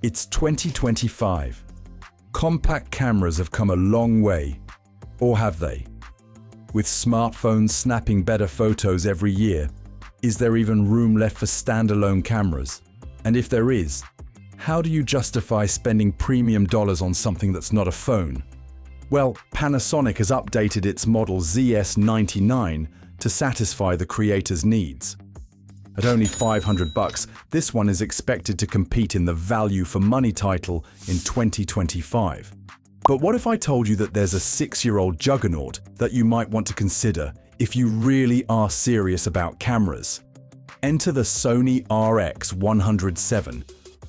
It's 2025. Compact cameras have come a long way, or have they? With smartphones snapping better photos every year, is there even room left for standalone cameras? And if there is, how do you justify spending premium dollars on something that's not a phone? Well, Panasonic has updated its model ZS99 to satisfy the creator's needs. At only $500, this one is expected to compete in the value for money title in 2025. But what if I told you that there's a 6-year-old juggernaut that you might want to consider if you really are serious about cameras? Enter the Sony RX100 VII,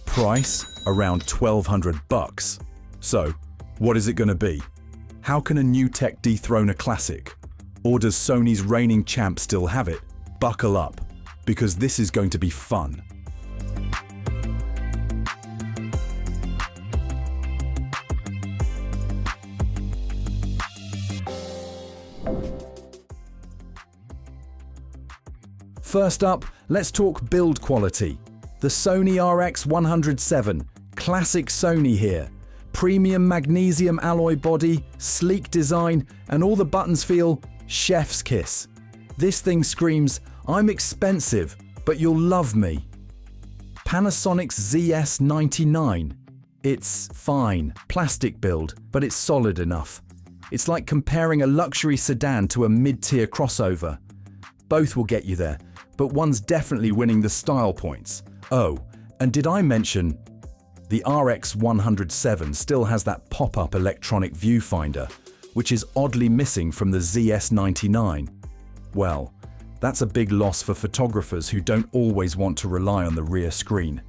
price around $1,200. So, what is it going to be? How can a new tech dethrone a classic? Or does Sony's reigning champ still have it? Buckle up, because this is going to be fun. First up, let's talk build quality. The Sony RX100 VII, classic Sony here. Premium magnesium alloy body, sleek design, and all the buttons feel chef's kiss. This thing screams, I'm expensive, but you'll love me. Panasonic's ZS99. It's fine, plastic build, but it's solid enough. It's like comparing a luxury sedan to a mid-tier crossover. Both will get you there, but one's definitely winning the style points. Oh, and did I mention the RX100 VII still has that pop-up electronic viewfinder, which is oddly missing from the ZS99. Well, that's a big loss for photographers who don't always want to rely on the rear screen.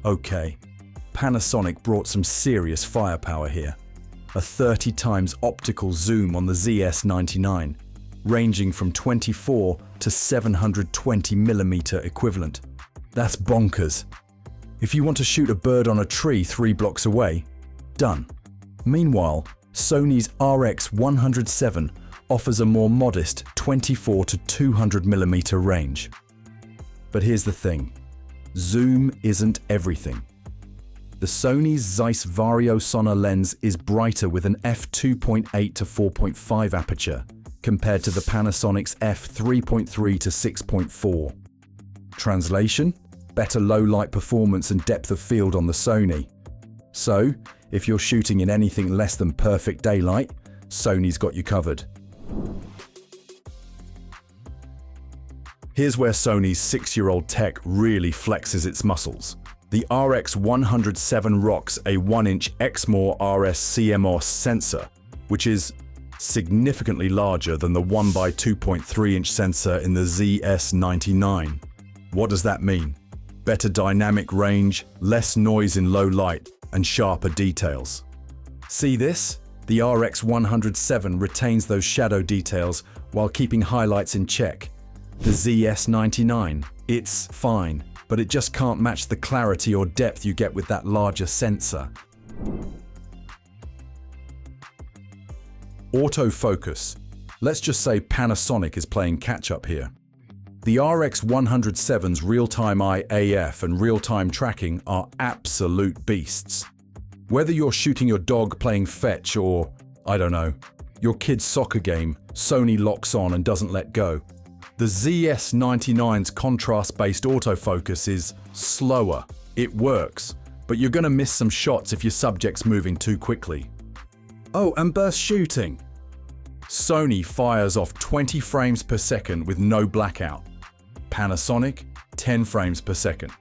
Okay, Panasonic brought some serious firepower here. A 30 times optical zoom on the ZS99, ranging from 24 to 720mm equivalent. That's bonkers. If you want to shoot a bird on a tree 3 blocks away, done. Meanwhile, Sony's RX100 VII offers a more modest 24 to 200mm range. But here's the thing, zoom isn't everything. The Sony's Zeiss Vario Sonor lens is brighter with an f2.8 to 4.5 aperture, compared to the Panasonic's f3.3 to 6.4. Translation? Better low-light performance and depth of field on the Sony. So, if you're shooting in anything less than perfect daylight, Sony's got you covered. Here's where Sony's 6-year-old tech really flexes its muscles. The RX100 VII rocks a 1-inch Exmor RS CMOS sensor, which is significantly larger than the 1x2.3-inch sensor in the ZS99. What does that mean? Better dynamic range, less noise in low light, and sharper details. See this? The RX100 VII retains those shadow details while keeping highlights in check. The ZS99, it's fine, but it just can't match the clarity or depth you get with that larger sensor. Autofocus. Let's just say Panasonic is playing catch-up here. The RX100 VII's real-time eye AF and real-time tracking are absolute beasts. Whether you're shooting your dog playing fetch or, I don't know, your kid's soccer game, Sony locks on and doesn't let go. The ZS99's contrast-based autofocus is slower. It works, but you're going to miss some shots if your subject's moving too quickly. Oh, and burst shooting. Sony fires off 20 frames per second with no blackout. Panasonic, 10 frames per second.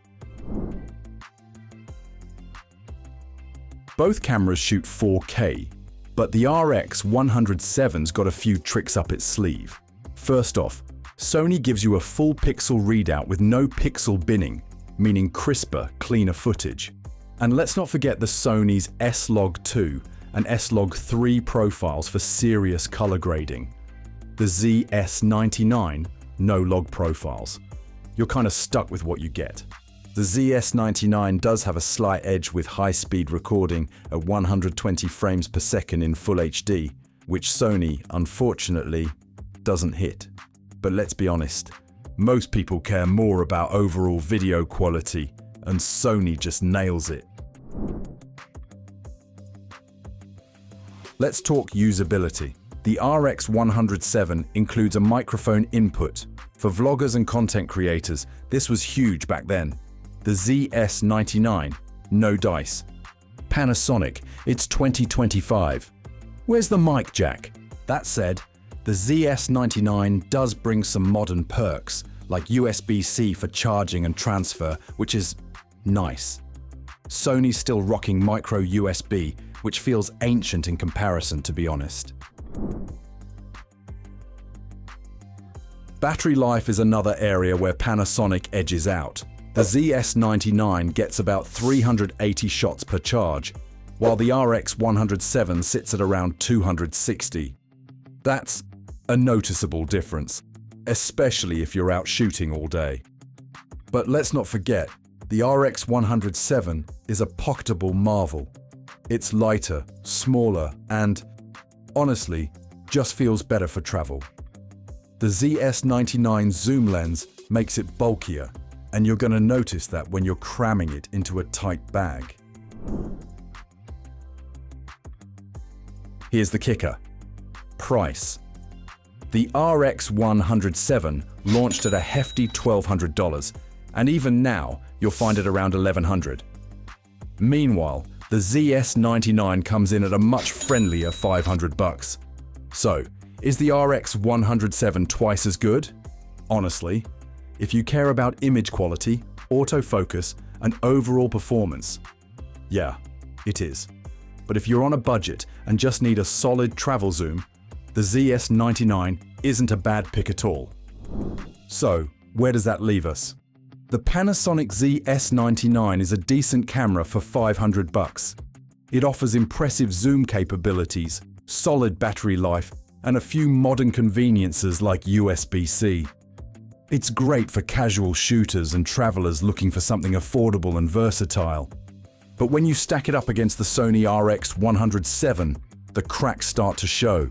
Both cameras shoot 4K, but the RX100 VII's got a few tricks up its sleeve. First off, Sony gives you a full pixel readout with no pixel binning, meaning crisper, cleaner footage. And let's not forget the Sony's S-Log2 and S-Log3 profiles for serious color grading. The ZS99, no log profiles. You're kind of stuck with what you get. The ZS99 does have a slight edge with high-speed recording at 120 frames per second in Full HD, which Sony, unfortunately, doesn't hit. But let's be honest, Most people care more about overall video quality, and Sony just nails it. Let's talk usability. The RX100 VII includes a microphone input. For vloggers and content creators, this was huge back then. The ZS99, no dice. Panasonic, it's 2025. Where's the mic jack? That said, the ZS99 does bring some modern perks, like USB-C for charging and transfer, which is nice. Sony's still rocking micro USB, which feels ancient in comparison, to be honest. Battery life is another area where Panasonic edges out. The ZS99 gets about 380 shots per charge, while the RX100 VII sits at around 260. That's a noticeable difference, especially if you're out shooting all day. But let's not forget, the RX100 VII is a pocketable marvel. It's lighter, smaller, and, honestly, just feels better for travel. The ZS99 zoom lens makes it bulkier, and you're going to notice that when you're cramming it into a tight bag. Here's the kicker. Price. The RX100 VII launched at a hefty $1,200, and even now you'll find it around $1,100. Meanwhile, the ZS99 comes in at a much friendlier $500. So, is the RX100 VII twice as good? Honestly, if you care about image quality, autofocus, and overall performance, yeah, it is. But if you're on a budget and just need a solid travel zoom, the ZS99 isn't a bad pick at all. So, where does that leave us? The Panasonic ZS99 is a decent camera for $500. It offers impressive zoom capabilities, solid battery life, and a few modern conveniences like USB-C. It's great for casual shooters and travelers looking for something affordable and versatile. But when you stack it up against the Sony RX100 VII, the cracks start to show.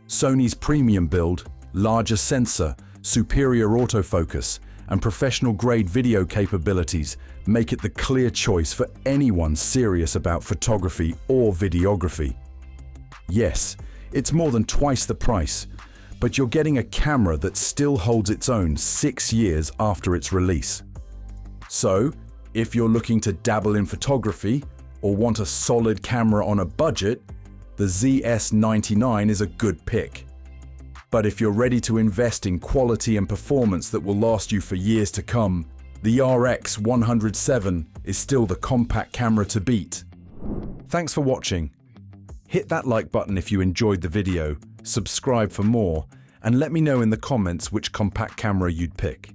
Sony's premium build, larger sensor, superior autofocus, and professional-grade video capabilities make it the clear choice for anyone serious about photography or videography. Yes, it's more than twice the price, but you're getting a camera that still holds its own 6 years after its release. So, if you're looking to dabble in photography or want a solid camera on a budget, the ZS99 is a good pick. But if you're ready to invest in quality and performance that will last you for years to come, the RX100 VII is still the compact camera to beat. Thanks for watching. Hit that like button if you enjoyed the video, subscribe for more, and let me know in the comments which compact camera you'd pick.